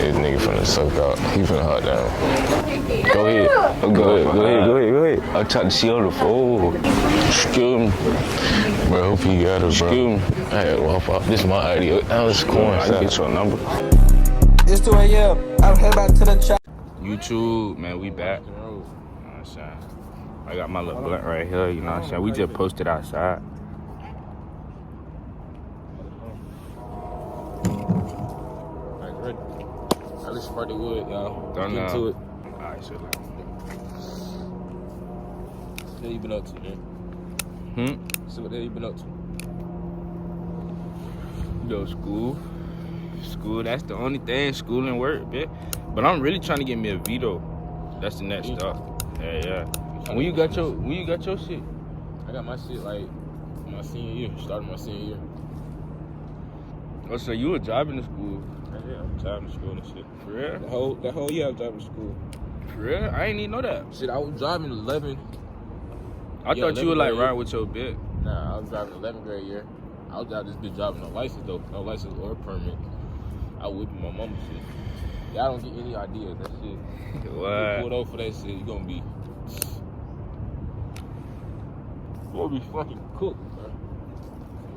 This nigga finna soak out. He finna hot down. Go ahead. Go ahead. I'm trying to see on the phone. Excuse me. Bro, hope you got it, bro. Excuse me. I had to walk out. This is my idea. I was going. I get your number. It's 2 a.m. I'm headed back to the chop. YouTube, man, we back. You know what I'm saying? I got my little blunt right here, you know what I'm saying? We just posted outside. Alright, ready? Alright, let's spark the wood, y'all. Don't Get into it. Alright, so like. What the hell you been up to, man? So what the hell you been up to? You know, school. School, that's the only thing, school and work, bitch. But I'm really trying to get me a Vito. That's the next step. Yeah. When you got your shit? I got my shit like my senior year, starting my senior year. Oh, so you were driving to school? Yeah, I'm driving to school and shit. For real? That whole year I was driving to school. For real? I ain't even know that. Shit, I was driving 11. I thought you were like riding with your bitch. Nah, I was driving 11th grade year. I was out this bitch driving no license though, no license or permit. I whipping my mama shit. Y'all don't get any ideas. That shit. What? You pulled over for that shit, you gonna be fucking cooked, bro.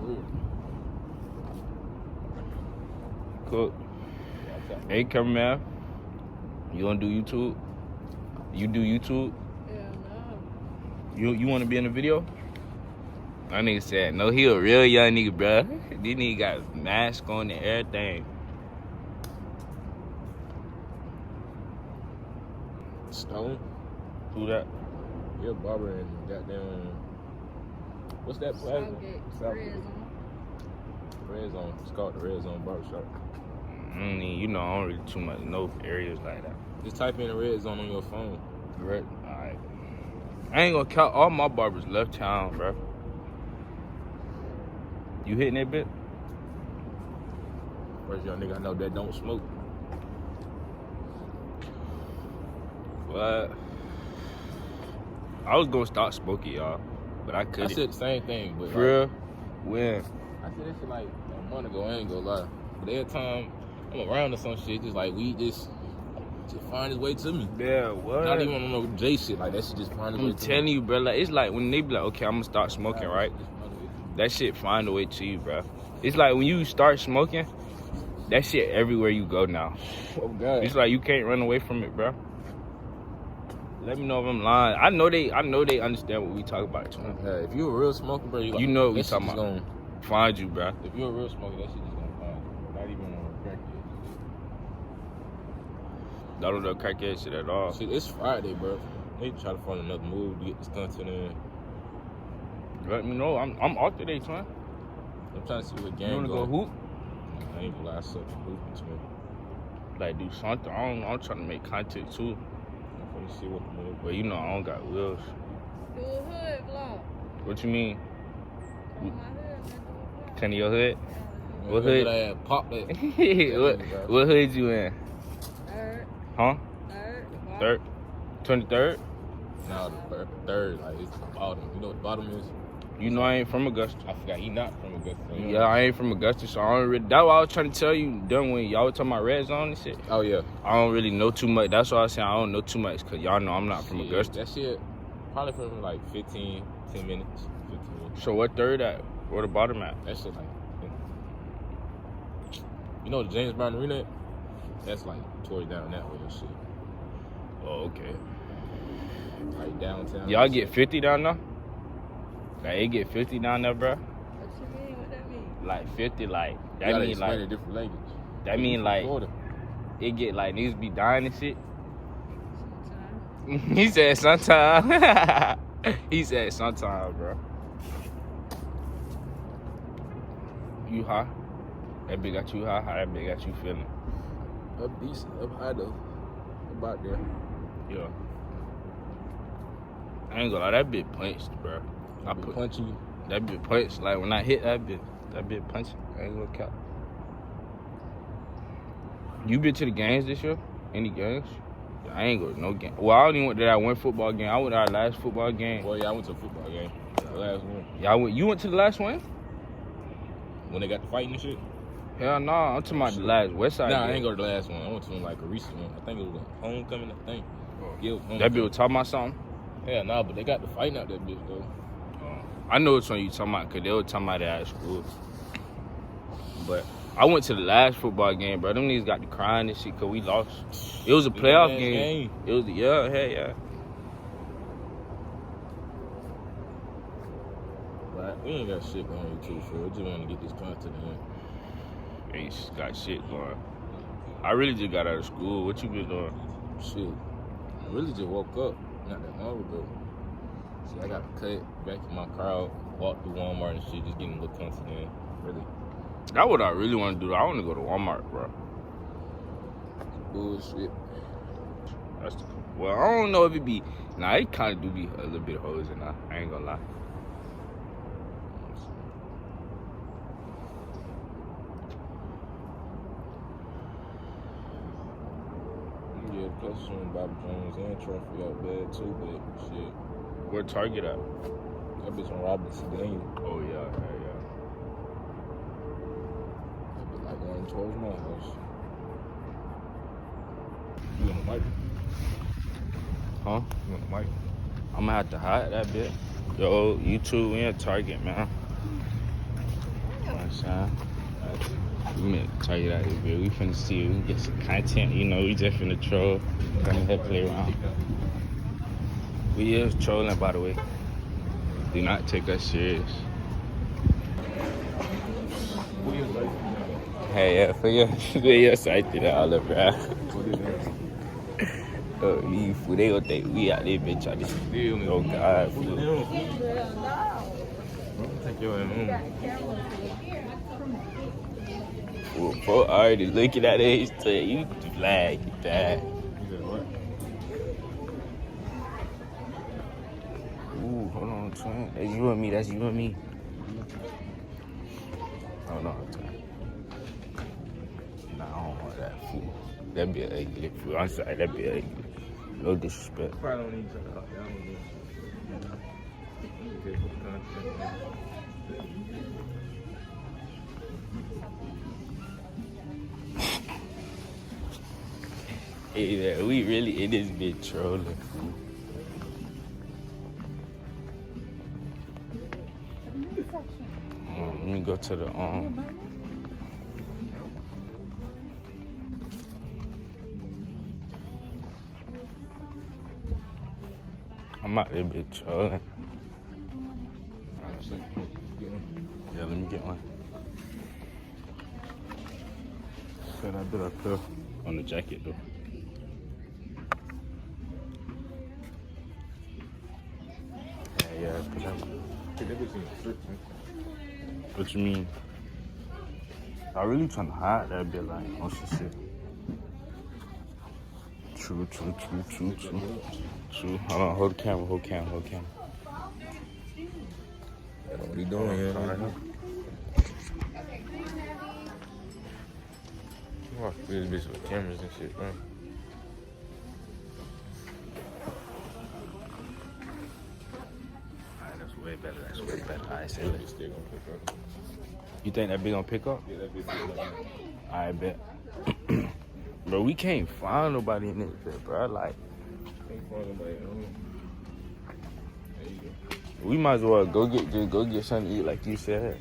For real. Cool. Hey, come man. You gonna do YouTube? You do YouTube? Yeah, no. You want to be in the video? That nigga said, no, he a real young nigga, bruh. This nigga got mask on and everything. Stone? Who that? Yeah, barber and goddamn. What's that place? Southgate. Red Zone. It's called the Red Zone Barbershop. You know, I don't really too much know areas like that. Just type in the Red Zone on your phone. Right. Alright. I ain't gonna count all my barbers left town, bruh. You hitting that bit? First young nigga I know that don't smoke. What? I was gonna start smoking, y'all, but I couldn't. I said the same thing, but For real? When? I said that shit like a month ago. I ain't gonna lie. But every time I'm around or some shit, just like weed just find its way to me. Yeah, what? Not even on no J shit. Like that shit just find its way to me. I'm telling you, bro. Like it's like when they be like, okay, I'm gonna start smoking, right? That shit find a way to you, bro. It's like when you start smoking, that shit everywhere you go now. Oh God. It's like you can't run away from it, bro. Let me know if I'm lying. I know they understand what we talk about too. If you a real smoker, bro, You know what we that talking shit about. just Find you, bro. If you're a real smoker, that shit just gonna find you. Not even on a crackhead. Don't know crackhead shit at all. Shit, it's Friday, bro. They try to find another move to get this content in. Let me know. I'm off today, twin. I'm trying to see what game You wanna go hoop? I ain't gonna lie, I suck at hooping, twin. Like do something. I'm trying to make content too. I'm finna see what the move. But you know I don't got wheels. Do a hood vlog. What you mean? On my hood, man, do a vlog. Kind of your hood? Yeah, What hood? I had popped that. what hood you in? Third. Huh? Third. 23rd? No, the third, like it's the bottom. You know what the bottom is? You know I ain't from Augusta. I forgot he not from Augusta. Yeah, I ain't from Augusta, so I don't really. That's what I was trying to tell you. Done when y'all was talking about Red Zone and shit. Oh yeah. I don't really know too much. That's why I was saying I don't know too much, cause y'all know I'm not from Shit, Augusta. That shit probably from like 10 minutes. 15 minutes. So what third at? Where the bottom at? That shit like, you know the James Brown Arena? That's like towards down that way and shit. Oh, okay. Like downtown. Y'all get 50 down there? Like they get 50 down there, bro? What you mean? What that mean? Like 50, like You that gotta mean explain like a different language. that mean like Florida. it get like niggas be dying and shit. Sometime. He said sometime. He said sometime, bro. You high? That bitch got you high? How that bitch got you feeling? Up decent, up high though. About there. Yeah. I ain't gonna lie, that bitch punched, bro. I Be put punching you. that bitch punched. Like when I hit that bitch punched. I ain't gonna count. You been to the games this year? Any games? I ain't go to no game. Well, I don't even went to that one football game. I went to our last football game. Well, yeah, I went to a football game. The last one. Y'all went. You went to the last one? When they got the fighting and shit. Hell no, I'm talking about the last Westside. Nah, I game. ain't go to the last one. I went to like a recent one. I think it was a homecoming. I think. Yeah, it was That homecoming. bitch was talking about something. Yeah, nah, but they got the fighting out that bitch though. I know which one you talking about, cause they were talking about that at school. But I went to the last football game, bro. Them niggas got to crying and shit, cause we lost. It was a playoff last game. game. It was yeah. But we ain't got shit going too, for we just want to get this content in. Ain't got shit going. I really just got out of school. What you been doing? Shit. I really just woke up not that long ago. See, I got to cut back in my car out, walk through Walmart and shit, just getting a little content in. Really. That's what I really want to do. I want to go to Walmart, bro. Bullshit. That's the, well, I don't know if it be. Nah, it kind of do be a little bit of hoes in there. I ain't gonna lie. Yeah, plus some Bobby Jones and Trophy out bad too, but shit. Where Target at? That bitch on Robinson Daniel. Oh yeah. That bitch like going towards my house. You on the mic? Huh? You on the mic? I'm gonna have to hide that bit. Yo, you two, we at Target, man. You know what I'm saying? We at Target out here, bit. We finna see, we get some content, you know, we just finna troll. Come here, play around. We is trolling, by the way. Do not take us serious. Hey, yeah, for your safety, all up, bro. Oh, me, fool, they gonna think we out there, bitch, out this field. Oh, God, fool. Take your ass Well, folk already looking at it, he's saying, you flag, you bad. Ooh, hold on, twin. That's you and me, that's you and me. Hold on, twin. Nah, I don't want that, fool. That be ugly, fool. I'm sorry, that be ugly. No disrespect. Probably don't need to cut down with it. Okay, put the content Hey, man, we really in this bitch trolling, fool. Let me go to the I'm out there bitch trolling. Yeah, let me get one. Said I did up there on the jacket though. Yeah, put that one. What you mean? I really trying to hide that bit like on some shit. True. Hold on, hold the camera. What are you doing here? Fuck this bitch with cameras and shit, man. Alright, that's way better. Alright, say it. Still gonna pick up. You think that bitch gonna pick up? Yeah, that bitch still gonna I bet. Bro, we can't find nobody in this bit, bro. Like, Ain't fun nobody at home. There you go. we might as well go get something to eat, like you said.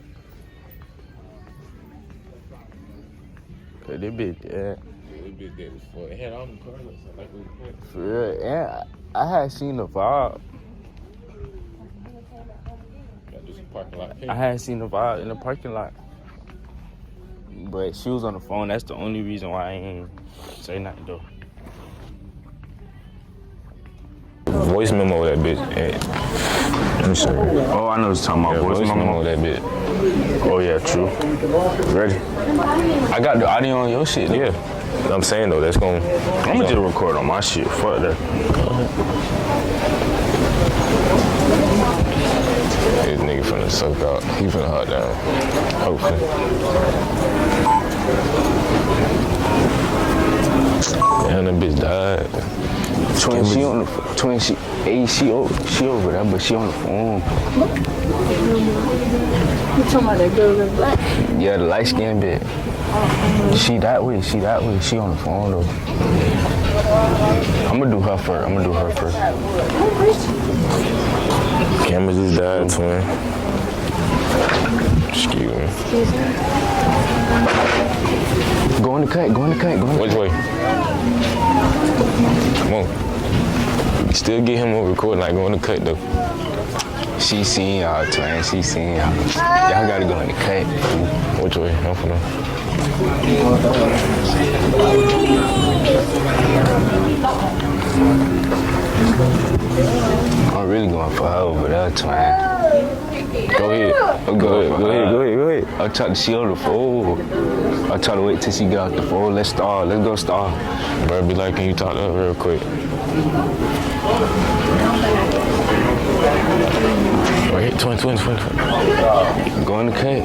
Cause they bitch dead. Yeah, that bitch dead as fuck. It had all the cars like we went. For real. And I had seen the vibe. Got this parking lot. I had seen the vibe in the parking lot. But she was on the phone. That's the only reason why I ain't say nothing though. Voice memo that bitch. Hey. Let me show you. Oh, I know what you're talking about. Yeah, voice memo. that bitch. Oh yeah, true. Ready? I got the audio on your shit. Yeah. I'm saying though, that's gonna. I'm gonna just record on my shit. Fuck that. This nigga finna suck out. He finna hot down. Hopefully. Damn, that bitch died. Twin, she on the twin. She over there, but she on the phone. You talking about that girl in black? Yeah, the light skin bit. She that way. She on the phone though. I'm gonna do her first. Camera just died, twin. Excuse me. Go in the cut. Which way? Come on. Still get him on recording, like go in the cut though. She seen y'all, twin. She seen y'all. Y'all gotta go in the cut. Which way? I'm finna. I'm really going for her over there, twin. Go ahead. Go ahead. I'm trying to see on the phone. I'm trying to wait till she get off the phone. Let's go start. Bro, be like, can you talk to her real quick? Wait, twin. Go in the cut.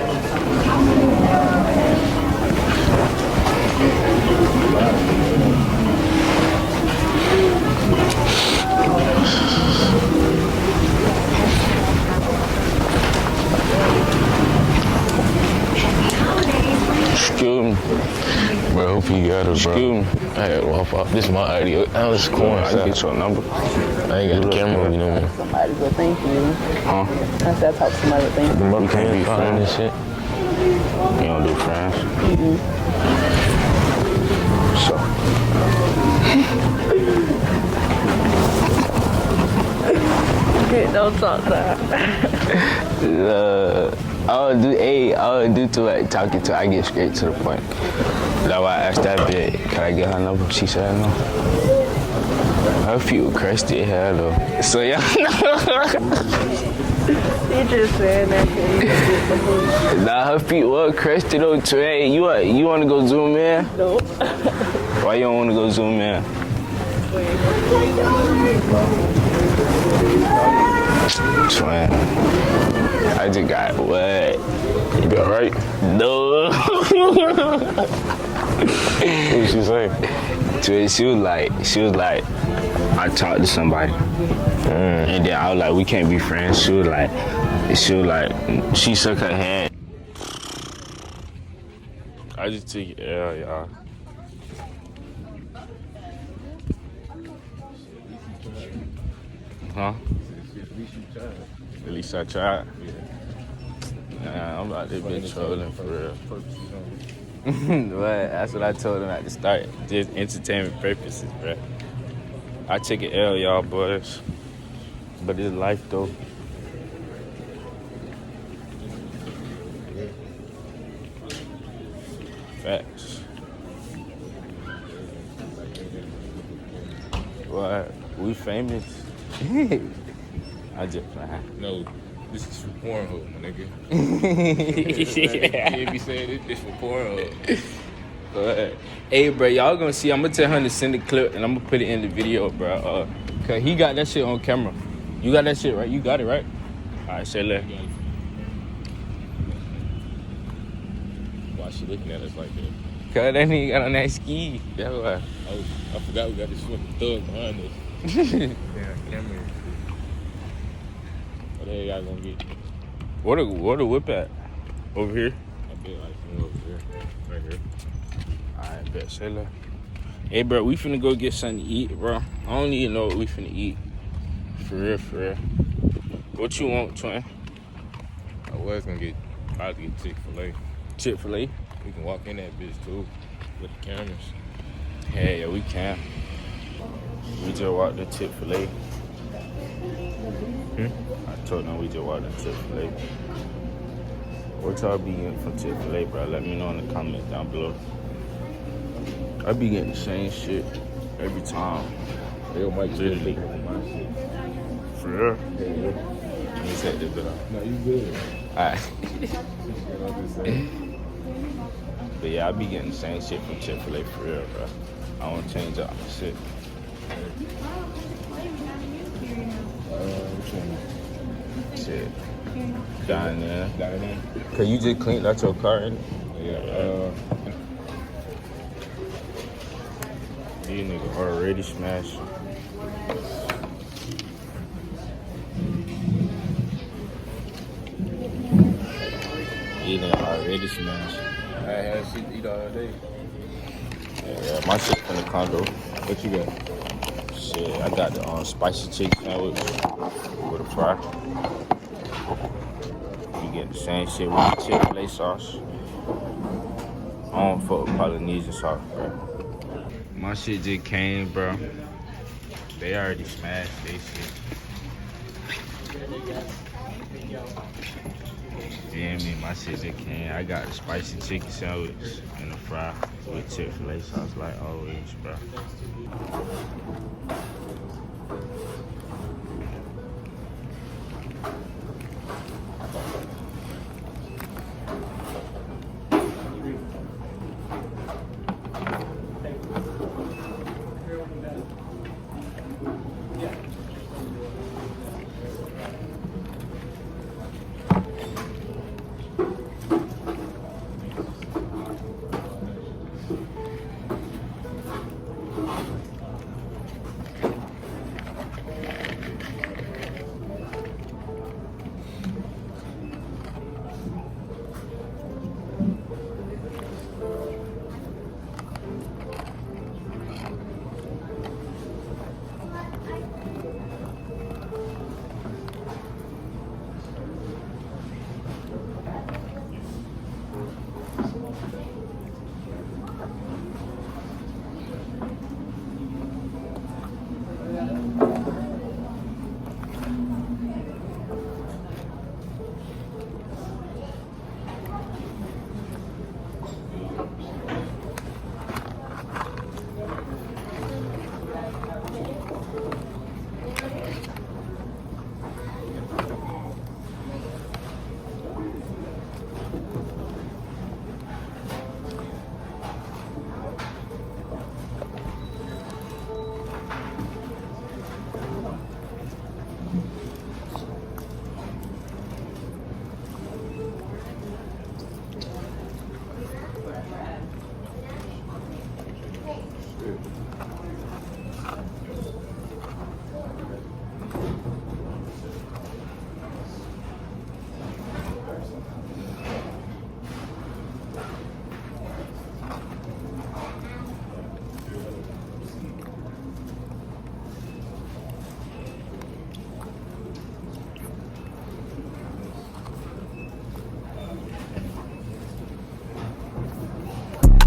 Excuse me. Bro, hope you got it, bro. Excuse me. Hey, well, this is my idea. This is cool. I can get your number. I ain't got the camera, you know me. Somebody go thank you. Huh? I said I talked to somebody to thank you. We can't be finding this shit. You don't do friends? So. Don't talk to her. I'll do too like talking to her. I get straight to the point. That's why I asked that bitch, can I get her number? She said no. Her feet were crusty hair though. So yeah. You just saying that because Nah, her feet were crusty though. Trey, you wanna go zoom in? no. Why you don't wanna go zoom in? Twin. I just got what? You got right? No. What did she say? Twin, she was like, I talked to somebody. And then I was like, we can't be friends. She was like, she shook her hand. I just took it L, y'all. Huh? At least I tried. Nah, I'm about this bitch trolling for real. But that's what I told him at the start. Just entertainment purposes, bro. I took it L, y'all boys. But it's life though. Facts. What? We famous? I just playing. No, this is for Pornhub, my nigga. Yeah. You be saying this for Pornhub. But, hey, bro, y'all gonna see. I'm gonna tell him to send the clip and I'm gonna put it in the video, bro. Cause he got that shit on camera. You got that shit, right? You got it, right? All right, say left. Why she looking at us like that? Cause that nigga got on that ski. That's why. Oh, I forgot we got this fucking thug behind us. Damn, camera. What the hell y'all gonna get? Where the whip at? Over here? I bet like from over here. Right here. Alright, bet. Say left. Hey, bro, we finna go get something to eat, bro. I don't even know what we finna eat. For real. What you want, twin? I was gonna get Chick-fil-A. Chick-fil-A? We can walk in that bitch too with the cameras. Hey, yeah, we can. We just walked to Chick-fil-A. I told them we just walked to Chick-fil-A. What y'all be getting from Chick-fil-A, bro? Let me know in the comments down below. I be getting the same shit every time. They might just Literally. take my shit. For real? Yeah. Let me set this bit up. No, you good. Alright. You know what I'm saying? But yeah, I be getting the same shit from Chick-fil-A for real, bro. I don't change up my shit. Which one? Shit. Down there. Down there? Cause you just cleaned out your car, innit? Yeah. These niggas already smashed. These niggas already smashed. I had shit to eat all day. Yeah, my shit from the condo. What you got? Shit, I got the spicy chicken sandwich with a fry. You get the same shit with the Chick-fil-A sauce. I don't fuck with Polynesian sauce, bro. My shit just came, bro. They already smashed they shit. Yeah, me, my shit just came. I got the spicy chicken sandwich and a fry with Chick-fil-A sauce like always, bro.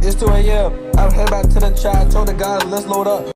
It's 2 a.m. I'm headed back to the chat. I told the guys, let's load up.